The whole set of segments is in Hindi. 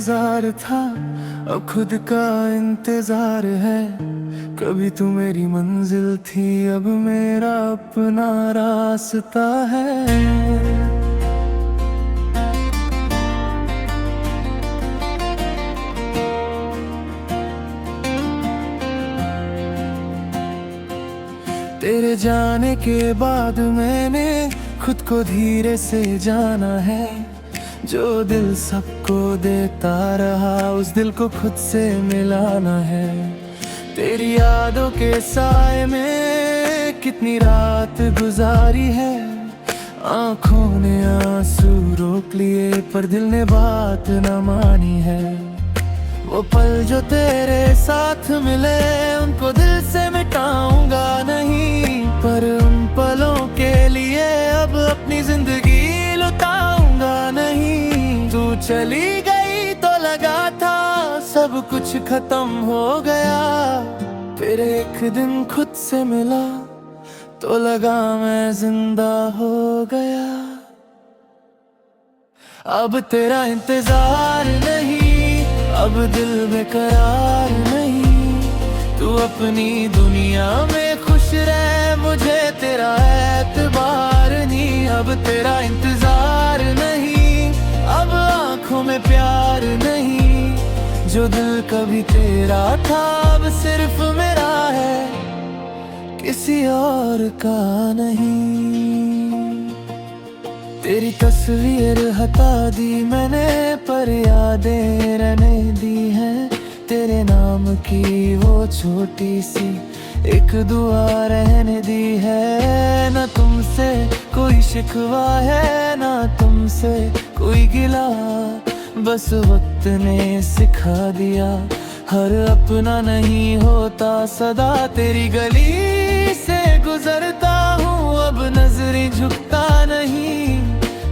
इंतजार था, अब खुद का इंतजार है। कभी तू मेरी मंजिल थी, अब मेरा अपना रास्ता है। तेरे जाने के बाद मैंने खुद को धीरे से जाना है। जो दिल सबको देता रहा, उस दिल को खुद से मिलाना है। तेरी यादों के साए में कितनी रात गुजारी है। आंखों ने आंसू रोक लिए, पर दिल ने बात न मानी है। वो पल जो तेरे साथ मिले, उनको दिल से मिटाऊंगा नहीं। पर उन पलों के लिए अब अपनी जिंदगी लुटाऊंगा नहीं। तू चली गई तो लगा था सब कुछ खत्म हो गया। फिर एक दिन खुद से मिला तो लगा मैं जिंदा हो गया। अब तेरा इंतजार नहीं, अब दिल बेकरार नहीं। तू अपनी दुनिया में खुश रह, मुझे तेरा एतबार नहीं। अब तेरा इंतजार नहीं, अब आंखों में प्यार नहीं। जो दिल कभी तेरा था, अब सिर्फ मेरा है, किसी और का नहीं। तेरी तस्वीर हटा दी मैंने, पर यादें रहने दी हैं। तेरे नाम की वो छोटी सी एक दुआ रहने दी है। न तुमसे कोई शिकवा है, ना तुमसे कोई गिला। बस वक्त ने सिखा दिया, हर अपना नहीं होता सदा। तेरी गली से गुजरता हूँ, अब नजरें झुकता नहीं।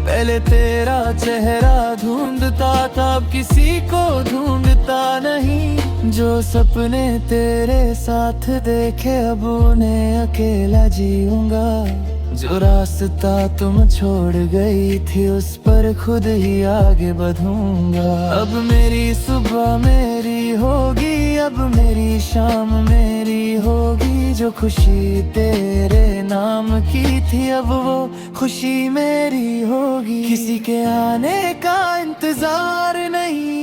पहले तेरा चेहरा ढूंढता था, अब किसी को ढूंढता नहीं। जो सपने तेरे साथ देखे, अब उन्हें अकेला जीऊंगा। जो रास्ता तुम छोड़ गई थी, उस पर खुद ही आगे बढ़ूंगा। अब मेरी सुबह मेरी होगी, अब मेरी शाम मेरी होगी। जो खुशी तेरे नाम की थी, अब वो खुशी मेरी होगी। किसी के आने का इंतजार नहीं,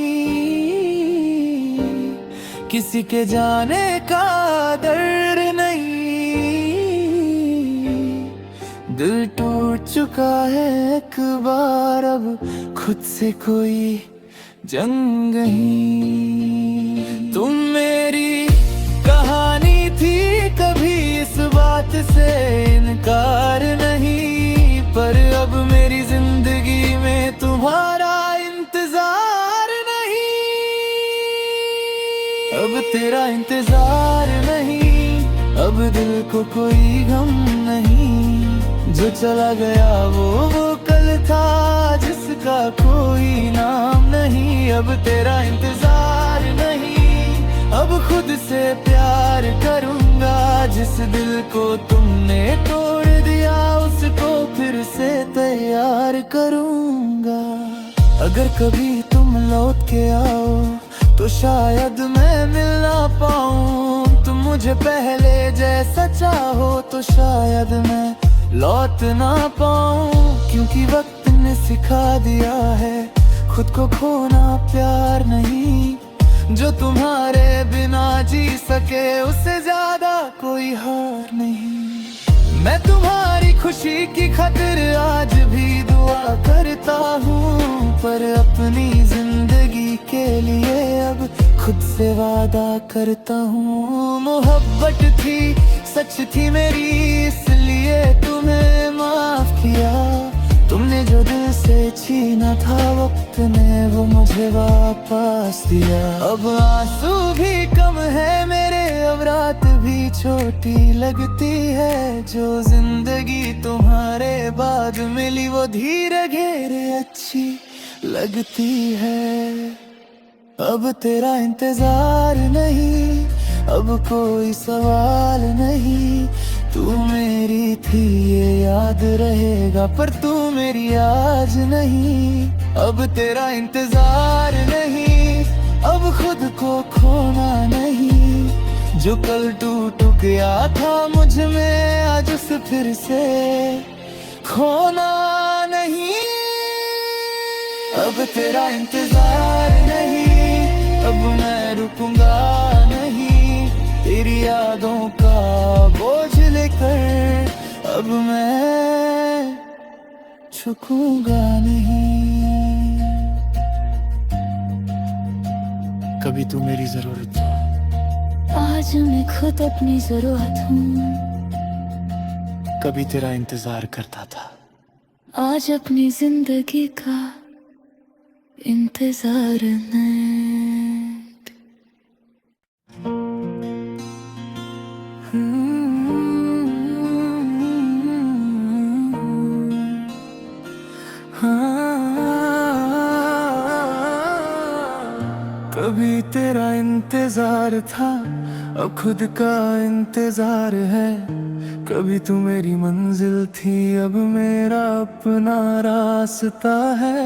किसी के जाने का डर नहीं। दिल टूट चुका है एक बार, अब खुद से कोई जंग नहीं। तुम मेरी कहानी थी, कभी इस बात से इनकार नहीं। पर अब मेरी जिंदगी में तुम्हारा इंतजार नहीं। अब तेरा इंतजार नहीं, अब दिल को कोई गम नहीं। जो चला गया वो कल था, जिसका कोई नाम नहीं। अब तेरा इंतजार नहीं, अब खुद से प्यार करूंगा। जिस दिल को तुमने तोड़ दिया, उसको फिर से तैयार करूंगा। अगर कभी तुम लौट के आओ, तो शायद मैं मिल ना पाऊं। तुम मुझे पहले जैसा चाहो, तो शायद मैं लौट ना पाऊं। क्योंकि वक्त ने सिखा दिया है, खुद को खोना प्यार नहीं। जो तुम्हारे बिना जी सके, उससे ज्यादा कोई हार नहीं। मैं तुम्हारी खुशी की खातिर आज भी दुआ करता हूँ। पर अपनी जिंदगी के लिए अब खुद से वादा करता हूँ। मोहब्बत थी, सच थी मेरी, इसलिए तुम्हें माफ किया। तुमने जो दिल से छीना था, वक्त ने वो मुझे वापस दिया। अब आंसू भी कम है मेरे, अब रात भी छोटी लगती है। जो जिंदगी तुम्हारे बाद मिली, वो धीरे घेरे अच्छी लगती है। अब तेरा इंतजार नहीं, अब कोई सवाल नहीं। तू मेरी थी ये याद रहेगा, पर तू मेरी आज नहीं। अब तेरा इंतजार नहीं, जो कल टूट गया था मुझ में, आज उसे फिर से खोना नहीं। अब तेरा इंतजार नहीं, अब मैं रुकूंगा नहीं, तेरी यादों का बोझ लेकर अब मैं झुकूंगा नहीं। कभी तू मेरी जरूरत हो, आज मैं खुद अपनी जरूरत हूँ। कभी तेरा इंतजार करता था, आज अपनी जिंदगी का इंतजार नहीं। कभी तेरा इंतजार था, अब खुद का इंतजार है। कभी तू मेरी मंजिल थी, अब मेरा अपना रास्ता है।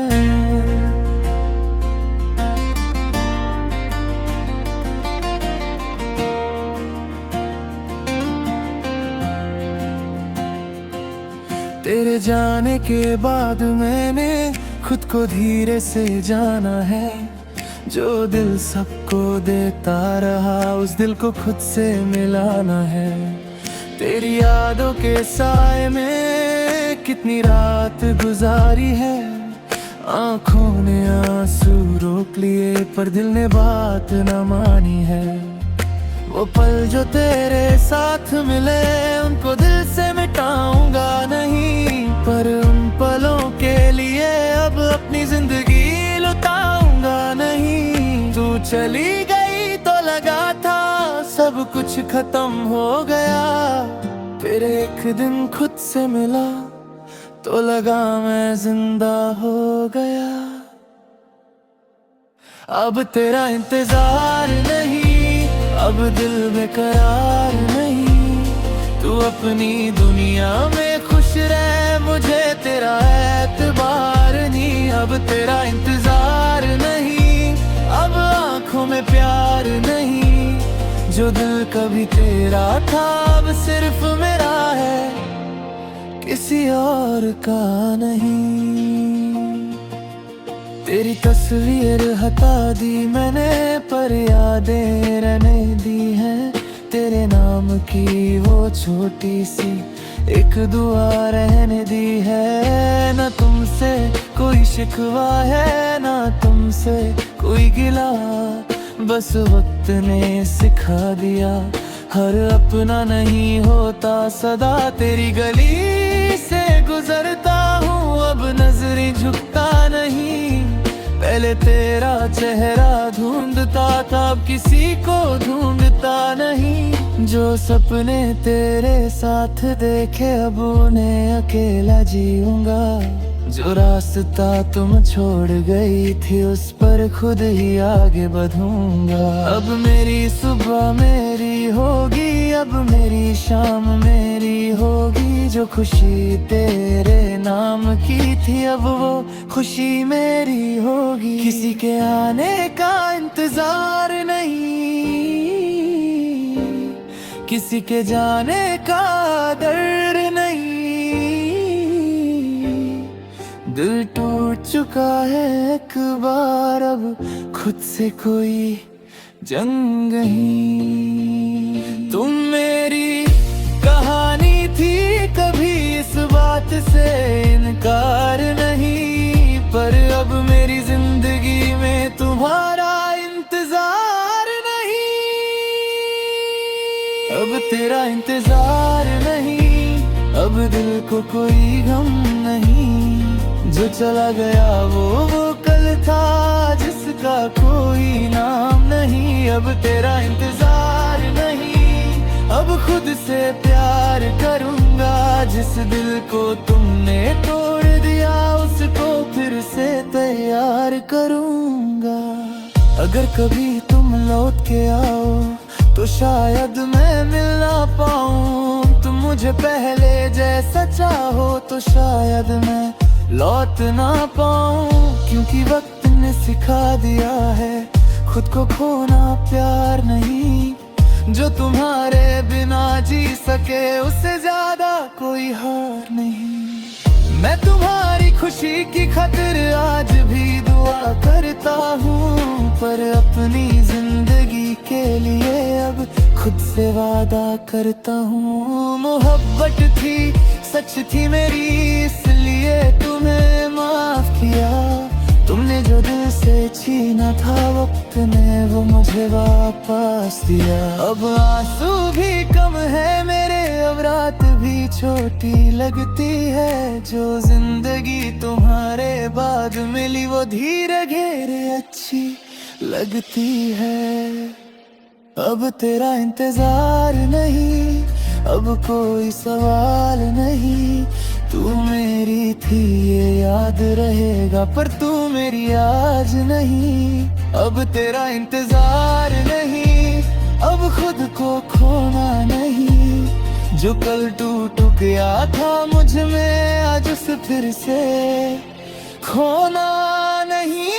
तेरे जाने के बाद मैंने खुद को धीरे से जाना है। जो दिल सबको देता रहा, उस दिल को खुद से मिलाना है। तेरी यादों के साए में कितनी रात गुजारी है। आंखों ने आंसू रोक लिए, पर दिल ने बात न मानी है। वो पल जो तेरे साथ मिले, उनको दिल से मिटाऊंगा नहीं, पर उन पलों के लिए अब अपनी जिंदगी लुटाऊंगा नहीं। तू चली गई तो लगा था सब कुछ खत्म हो गया, फिर एक दिन खुद से मिला तो लगा मैं जिंदा हो गया। अब तेरा इंतजार नहीं, अब दिल बेकरार नहीं। तू अपनी दुनिया में खुश रह, मुझे तेरा एतबार नहीं। अब तेरा इंतजार नहीं, अब आंखों में प्यार नहीं। जो दिल कभी तेरा था, अब सिर्फ मेरा है, किसी और का नहीं। तेरी तस्वीर हटा दी मैंने, पर यादें रहने दी हैं। तेरे नाम की वो छोटी सी एक दुआ रहने दी है। ना तुमसे कोई शिकवा है, ना तुमसे कोई गिला, बस वक्त ने सिखा दिया हर अपना नहीं होता सदा। तेरी गली से गुजरता हूँ, अब नजरें झुकता नहीं। पहले तेरा चेहरा ढूंढता था, अब किसी को ढूंढता नहीं। जो सपने तेरे साथ देखे, अब उन्हें अकेला जीऊंगा। जो रास्ता तुम छोड़ गई थी, उस पर खुद ही आगे बढ़ूंगा। अब मेरी सुबह मेरी होगी, अब मेरी शाम मेरी होगी। जो खुशी तेरे नाम की थी, अब वो खुशी मेरी होगी। किसी के आने का इंतजार नहीं, किसी के जाने का डर नहीं। दिल टूट चुका है एक बार, अब खुद से कोई जंग नहीं। तुम मेरी कहानी थी, कभी इस बात से इनकार नहीं। पर अब मेरी जिंदगी में तुम्हारा इंतजार नहीं। अब तेरा इंतजार नहीं, अब दिल को कोई गम नहीं। जो चला गया वो कल था, जिसका कोई नाम नहीं। अब तेरा इंतजार नहीं, अब खुद से प्यार करूंगा। जिस दिल को तुमने तोड़ दिया, उसको फिर से तैयार करूंगा। अगर कभी तुम लौट के आओ, तो शायद मैं मिल ना पाऊं। तुम मुझे पहले जैसा चाहो, तो शायद मैं लौट ना पाऊं। क्योंकि वक्त ने सिखा दिया है, खुद को खोना प्यार नहीं। जो तुम्हारे बिना जी सके उससे ज्यादा कोई हार नहीं। मैं तुम्हारी खुशी की खातिर आज भी दुआ करता हूँ, पर अपनी जिंदगी के लिए अब खुद से वादा करता हूँ। मोहब्बत थी, सच थी मेरी, इसलिए तुम्हें माफ किया। तुमने जो दिल से छीना था वक्त ने वो मुझे वापस दिया। अब आंसू भी कम है मेरे, अब रात भी छोटी लगती है। जो जिंदगी तुम्हारे बाद मिली वो धीरे घेरे अच्छी लगती है। अब तेरा इंतजार नहीं, अब कोई सवाल नहीं। तू मेरी थी ये याद रहेगा, पर तू मेरी आज नहीं। अब तेरा इंतजार नहीं, अब खुद को खोना नहीं। जो कल टूट गया था मुझ में, आज उसे फिर से खोना नहीं।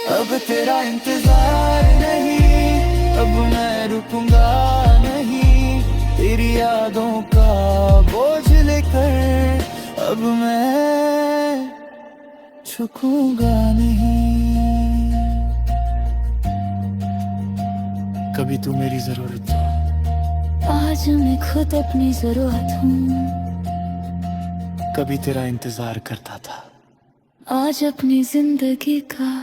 अब तेरा इंतजार नहीं, अब मैं रुकूंगा नहीं। तेरी यादों का बोझ लेकर अब मैं झुकूंगा नहीं। कभी तू मेरी जरूरत हो, आज मैं खुद अपनी जरूरत हूँ। कभी तेरा इंतजार करता था, आज अपनी जिंदगी का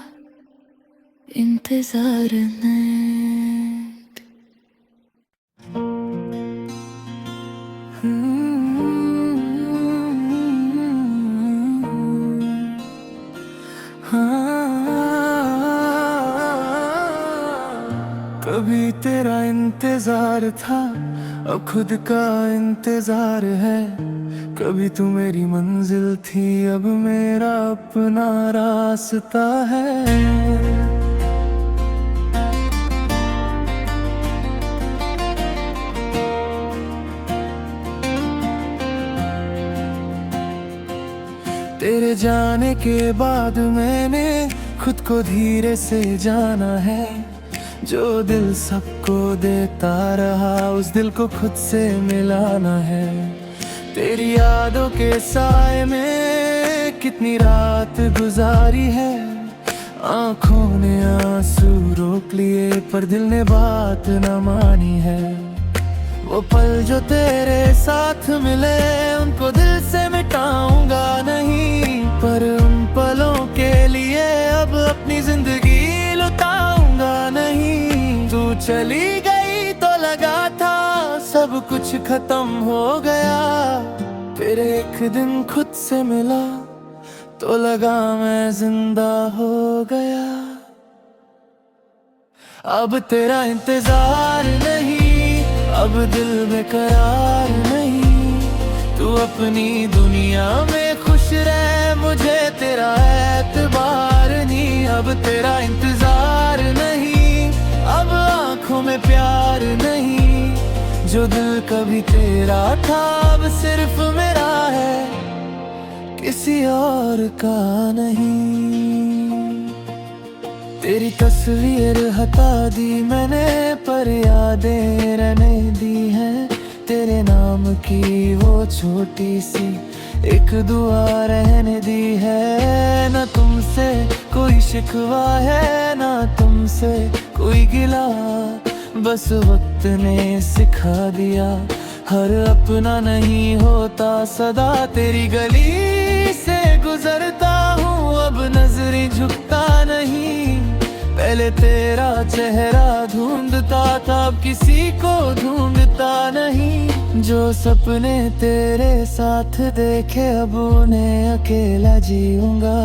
इंतजार नहीं। कभी तेरा इंतजार था, अब खुद का इंतजार है। कभी तू मेरी मंजिल थी, अब मेरा अपना रास्ता है। तेरे जाने के बाद मैंने खुद को धीरे से जाना है। जो दिल सबको देता रहा, उस दिल को खुद से मिलाना है। तेरी यादों के साए में कितनी रात गुजारी है। आंखों ने आंसू रोक लिए, पर दिल ने बात न मानी है। वो पल जो तेरे साथ मिले, उनको दिल से मिटाऊंगा नहीं। पर उन पलों के लिए अब अपनी जिंदगी लुटाऊंगा नहीं। तू चली गई तो लगा था सब कुछ खत्म हो गया। फिर एक दिन खुद से मिला तो लगा मैं जिंदा हो गया। अब तेरा इंतजार नहीं, अब दिल बेकरार नहीं। तू अपनी दुनिया में खुश रह, मुझे तेरा एतबार नहीं। अब तेरा इंतजार नहीं, अब आंखों में प्यार नहीं। जो दिल कभी तेरा था अब सिर्फ मेरा है, किसी और का नहीं। तेरी तस्वीर हटा दी मैंने, पर यादें रहने दी हैं। तेरे नाम की वो छोटी सी एक दुआ रहने दी है। ना तुमसे कोई शिकवा है, ना तुमसे कोई गिला। बस वक्त ने सिखा दिया, हर अपना नहीं होता सदा। तेरी गली से गुजरता हूँ, अब नजरें झुकता नहीं। पहले तेरा चेहरा ढूंढता था, अब किसी को ढूंढता नहीं। जो सपने तेरे साथ देखे, अब उन्हें अकेला जीऊंगा।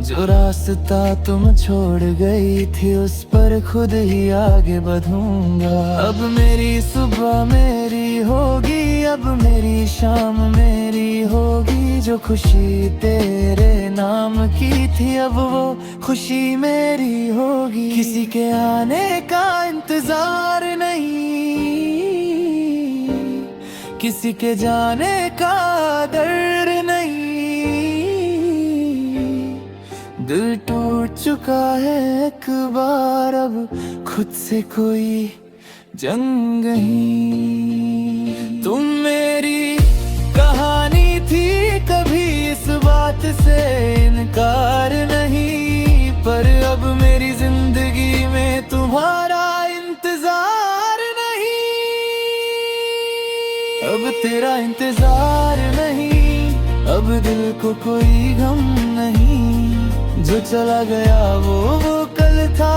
जो रास्ता तुम छोड़ गई थी, उस पर खुद ही आगे बढ़ूंगा। अब मेरी सुबह मेरी होगी, अब मेरी शाम मेरी होगी। जो खुशी तेरे नाम की थी, अब वो खुशी मेरी होगी। किसी के आने का इंतजार नहीं, किसी के जाने का डर नहीं। दिल टूट चुका है एक बार, अब खुद से कोई जंग ही। तुम मेरी कहानी थी, कभी इस बात से इनकार नहीं, पर अब मेरी जिंदगी में तुम्हारा इंतजार नहीं। अब तेरा इंतजार नहीं, अब दिल को कोई गम नहीं, जो चला गया वो कल था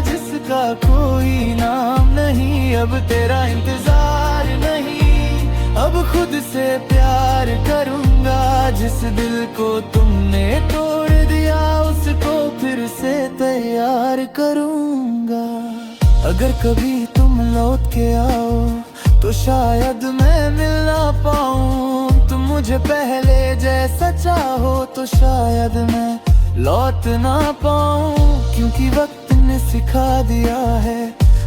जिसका कोई नाम नहीं। अब तेरा इंतजार नहीं, अब खुद से प्यार करूंगा, जिस दिल को तुमने तोड़ दिया उसको फिर से तैयार करूंगा। अगर कभी तुम लौट के आओ तो शायद मैं मिल ना पाऊं, तुम मुझे पहले जैसा चाहो तो शायद मैं लौट ना पाऊं, क्योंकि वक्त ने सिखा दिया है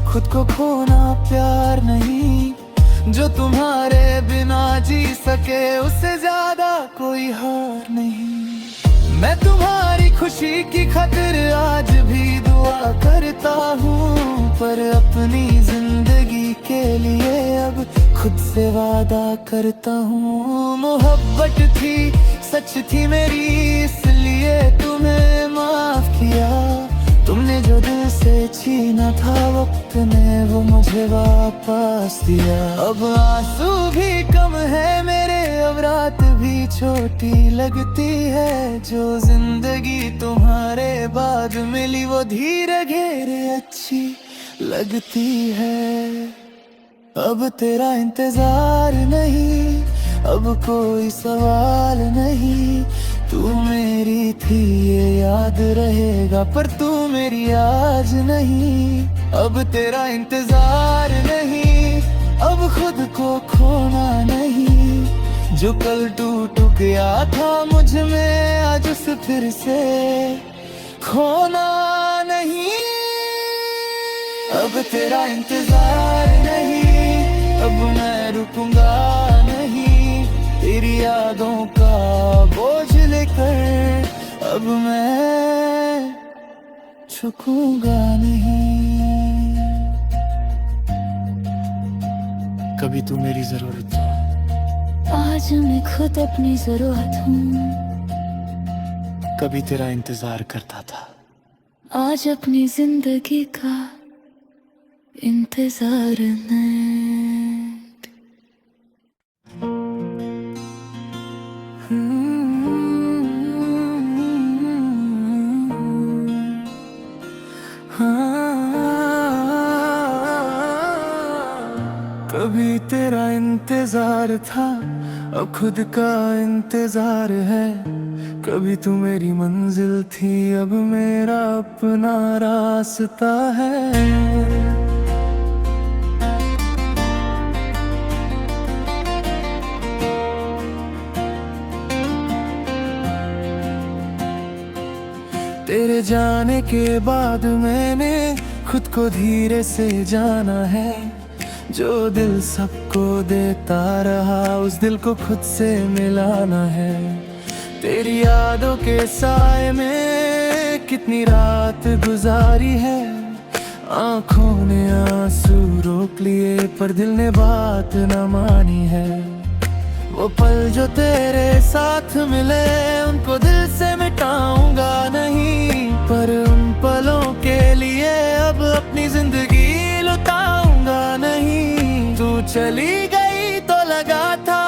खुद को खोना प्यार नहीं। जो तुम्हारे बिना जी सके उससे ज्यादा कोई हार नहीं। मैं तुम्हारी खुशी की खातिर आज भी दुआ करता हूँ, पर अपनी जिंदगी के लिए अब खुद से वादा करता हूँ। मोहब्बत थी, सच थी मेरी, इसलिए तुम्हें माफ किया। तुमने जो दिल से छीना था वक्त ने वो मुझे वापस दिया। अब आंसू भी कम है मेरे, अब रात भी छोटी लगती है, जो जिंदगी तुम्हारे बाद मिली वो धीरे घेरे अच्छी लगती है। अब तेरा इंतजार नहीं, अब कोई सवाल नहीं, तू मेरी थी ये याद रहेगा, पर तू मेरी आज नहीं। अब तेरा इंतजार नहीं, अब खुद को खोना नहीं, जो कल टूट गया था मुझ में आज उसे फिर से खोना नहीं। अब तेरा इंतजार नहीं, अब मैं रुकूंगा नहीं, तेरी यादों का बोझ लेकर अब मैं झुकूंगा नहीं। कभी तू मेरी जरूरत हो, आज मैं खुद अपनी जरूरत हूँ, कभी तेरा इंतजार करता था, आज अपनी जिंदगी का इंतजार नहीं। कभी तेरा इंतजार था, अब खुद का इंतजार है। कभी तू मेरी मंजिल थी, अब मेरा अपना रास्ता है। तेरे जाने के बाद मैंने खुद को धीरे से जाना है, जो दिल सबको देता रहा उस दिल को खुद से मिलाना है। तेरी यादों के साए में कितनी रात गुजारी है, आंखों ने आंसू रोक लिए पर दिल ने बात न मानी है। वो पल जो तेरे साथ मिले उनको दिल से मिटाऊंगा नहीं, पर उन पलों के लिए अब अपनी जिंदगी लुटाऊंगा नहीं। तू चली गई तो लगा था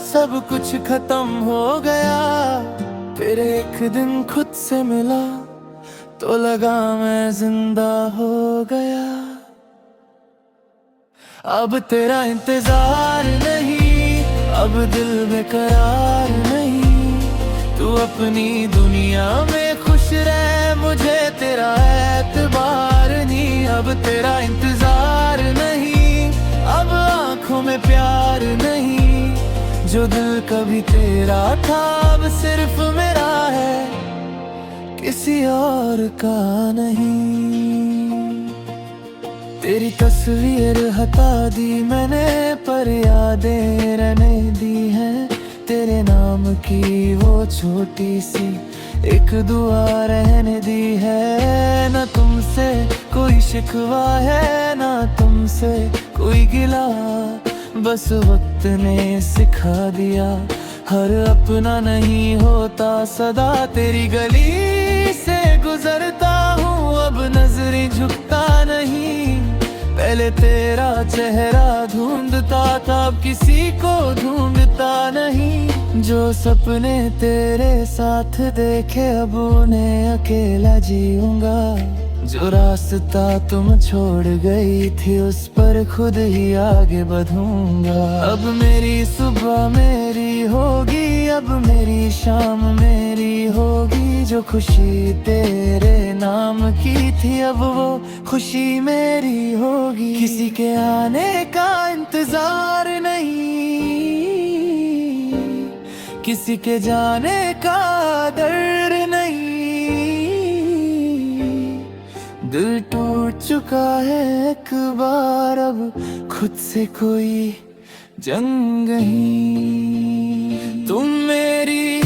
सब कुछ खत्म हो गया, फिर एक दिन खुद से मिला तो लगा मैं जिंदा हो गया। अब तेरा इंतजार नहीं, अब दिल बेकरार नहीं, तू अपनी दुनिया में खुश रह, मुझे तेरा एतबार नहीं। अब तेरा इंतजार नहीं, अब आंखों में प्यार नहीं, जो दिल कभी तेरा था अब सिर्फ मेरा है, किसी और का नहीं। तेरी तस्वीर हटा दी मैंने पर यादें रहने दी हैं, तेरे नाम की वो छोटी सी एक दुआ रहने दी है। ना तुमसे कोई शिकवा है, ना तुमसे कोई गिला, बस वक्त ने सिखा दिया। हर अपना नहीं होता सदा, तेरी गली से गुजरता हूँ अब नजरें झुकता नहीं। पहले तेरा चेहरा ढूंढता था, अब किसी को ढूंढता नहीं। जो सपने तेरे साथ देखे अब उन्हें अकेला जीऊंगा। जो रास्ता तुम छोड़ गई थी उस पर खुद ही आगे बढ़ूंगा। अब मेरी सुबह मेरी होगी, अब मेरी शाम मेरी होगी। जो खुशी तेरे नाम की थी अब वो खुशी मेरी होगी। किसी के आने का इंतजार नहीं, किसी के जाने का डर नहीं। दिल टूट चुका है एक बार, अब खुद से कोई जंग नहीं। तुम मेरी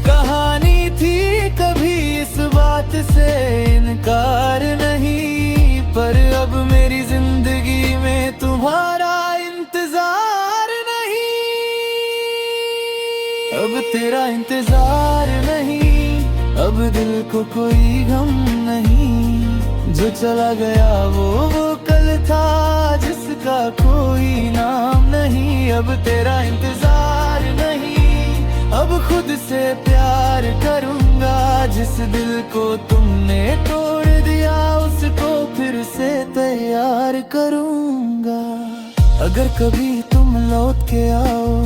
कहानी थी, कभी इस बात से इनकार नहीं। पर अब मेरी जिंदगी में तुम्हारा इंतजार नहीं। अब तेरा इंतजार नहीं, अब दिल को कोई गम नहीं। जो चला गया वो कल था जिसका कोई नाम नहीं। अब तेरा इंतजार नहीं, अब खुद से प्यार करूंगा। जिस दिल को तुमने तोड़ दिया उसको फिर से तैयार करूंगा। अगर कभी तुम लौट के आओ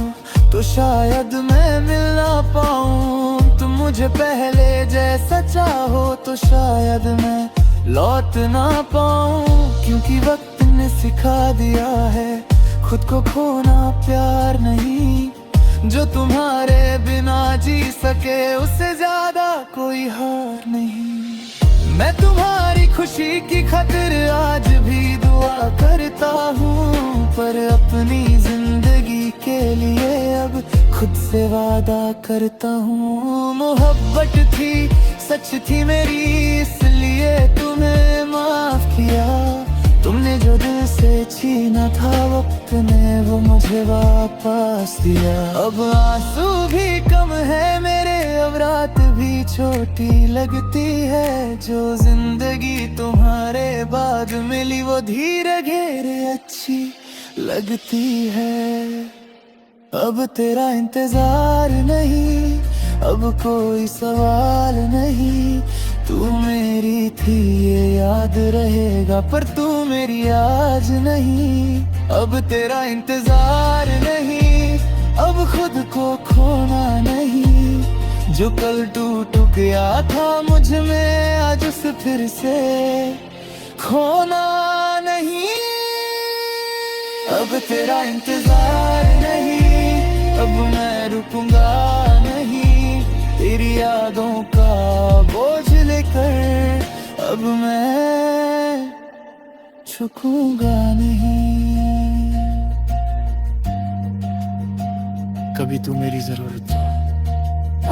तो शायद मैं मिल ना पाऊं। तुम मुझे पहले जैसा चाहो तो शायद मैं लौट ना पाऊं। क्योंकि वक्त ने सिखा दिया है खुद को खोना प्यार नहीं। जो तुम्हारे बिना जी सके उससे ज्यादा कोई हार नहीं। मैं तुम्हारी खुशी की खातिर आज भी दुआ करता हूँ। पर अपनी जिंदगी के लिए अब खुद से वादा करता हूँ। मोहब्बत थी सच थी मेरी, इसलिए तुम्हें माफ किया। तुमने जो दिल से छीना था वक्त ने वो मुझे वापस दिया। अब आंसू भी कम है मेरे, अब रात भी छोटी लगती है। जो जिंदगी तुम्हारे बाद मिली वो धीरे घेरे अच्छी लगती है। अब तेरा इंतजार नहीं, अब कोई सवाल नहीं। तू मेरी थी ये याद रहेगा, पर तू मेरी आज नहीं। अब तेरा इंतजार नहीं, अब खुद को खोना नहीं। जो कल टूट गया था मुझ में आज उसे फिर से खोना नहीं। अब तेरा इंतजार नहीं, अब मैं रुकूंगा नहीं। तेरी यादों का बोझ लेकर अब मैं झुकूंगा नहीं। कभी तू मेरी जरूरत हो,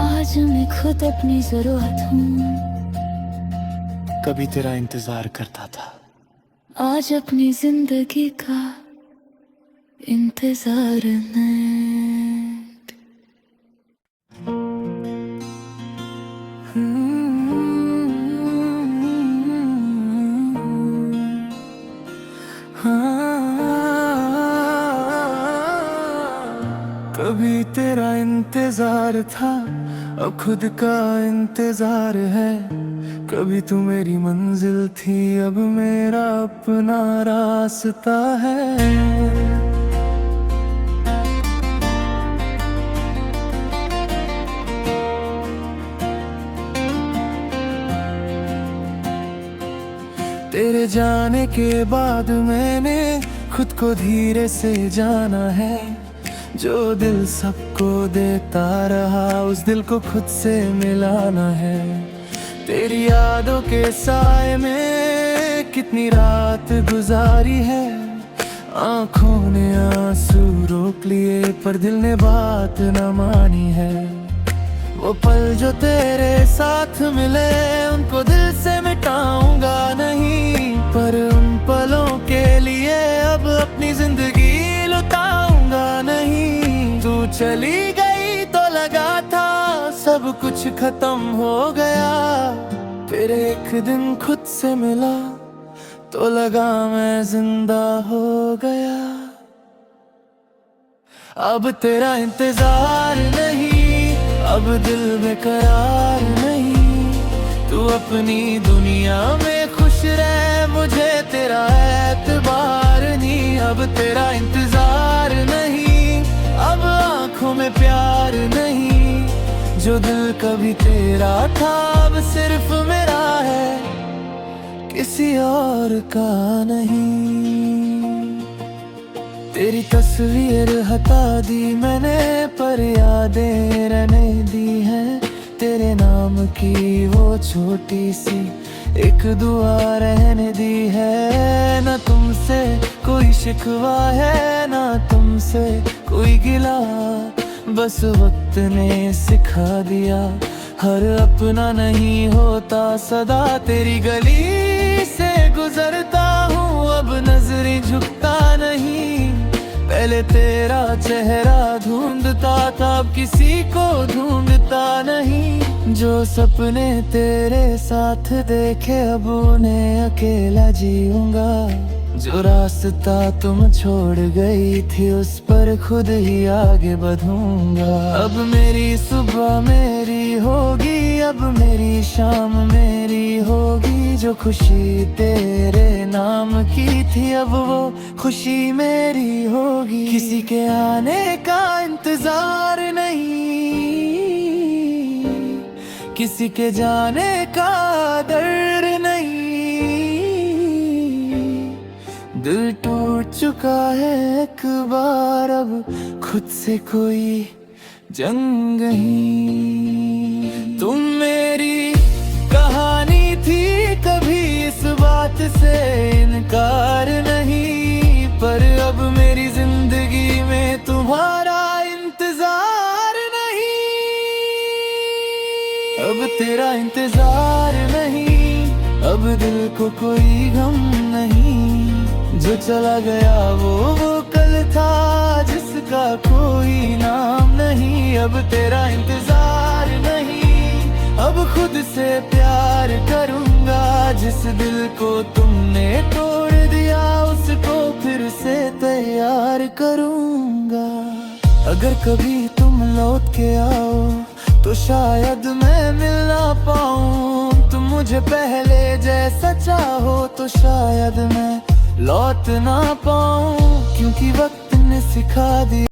आज मैं खुद अपनी जरूरत हूँ। कभी तेरा इंतजार करता था, आज अपनी जिंदगी का इंतजार नहीं। कभी तेरा इंतजार था, अब खुद का इंतजार है। कभी तू मेरी मंजिल थी, अब मेरा अपना रास्ता है। तेरे जाने के बाद मैंने खुद को धीरे से जाना है। जो दिल सबको देता रहा उस दिल को खुद से मिलाना है। तेरी यादों के साए में कितनी रात गुजारी है। आंखों ने आंसू रोक लिए पर दिल ने बात न मानी है। वो पल जो तेरे साथ मिले उनको दिल से मिटाऊंगा नहीं। पर उन पलों के लिए अब अपनी अपनी जिंदगी लुटाऊंगा नहीं। तू चली गई तो लगा था सब कुछ खत्म हो गया, फिर एक दिन खुद से मिला तो लगा मैं जिंदा हो गया। अब तेरा इंतजार नहीं, अब दिल बेकरार नहीं। तू अपनी दुनिया में खुश रह, मुझे तेरा एतबार नहीं। अब तेरा इंतजार नहीं, अब आंखों में प्यार नहीं। जो दिल कभी तेरा था अब सिर्फ मेरा है, किसी और का नहीं। तेरी तस्वीर हटा दी मैंने पर यादें रहने दी हैं। तेरे नाम की वो छोटी सी एक दुआ रहने दी है। ना तुमसे कोई शिकवा है, ना तुमसे कोई गिला। बस वक्त ने सिखा दिया हर अपना नहीं होता सदा। तेरी गली से गुजरता हूँ अब नजरें झुकता नहीं। पहले तेरा चेहरा ढूंढता था, अब किसी को ढूंढता नहीं। जो सपने तेरे साथ देखे अब उन्हें अकेला जीऊंगा। जो रास्ता तुम छोड़ गई थी उस पर खुद ही आगे बढ़ूंगा। अब मेरी सुबह मेरी होगी, अब मेरी शाम मेरी होगी। जो खुशी तेरे नाम की थी अब वो खुशी मेरी होगी। किसी के आने का इंतजार नहीं, किसी के जाने का डर नहीं। दिल टूट चुका है एक बार, अब खुद से कोई जंग नहीं। तुम मेरी कहानी थी, कभी इस बात से इनकार नहीं। पर अब मेरी जिंदगी में तुम्हारा इंतजार नहीं। अब तेरा इंतजार नहीं, अब दिल को कोई गम नहीं। जो चला गया वो कल था जिसका कोई नाम नहीं। अब तेरा इंतजार नहीं, अब खुद से प्यार करूंगा। जिस दिल को तुमने तोड़ दिया उसको फिर से तैयार करूंगा। अगर कभी तुम लौट के आओ तो शायद मैं मिल ना पाऊं। तुम मुझे पहले जैसा चाहो तो शायद मैं लौट ना पाऊं। क्योंकि वक्त ने सिखा दिया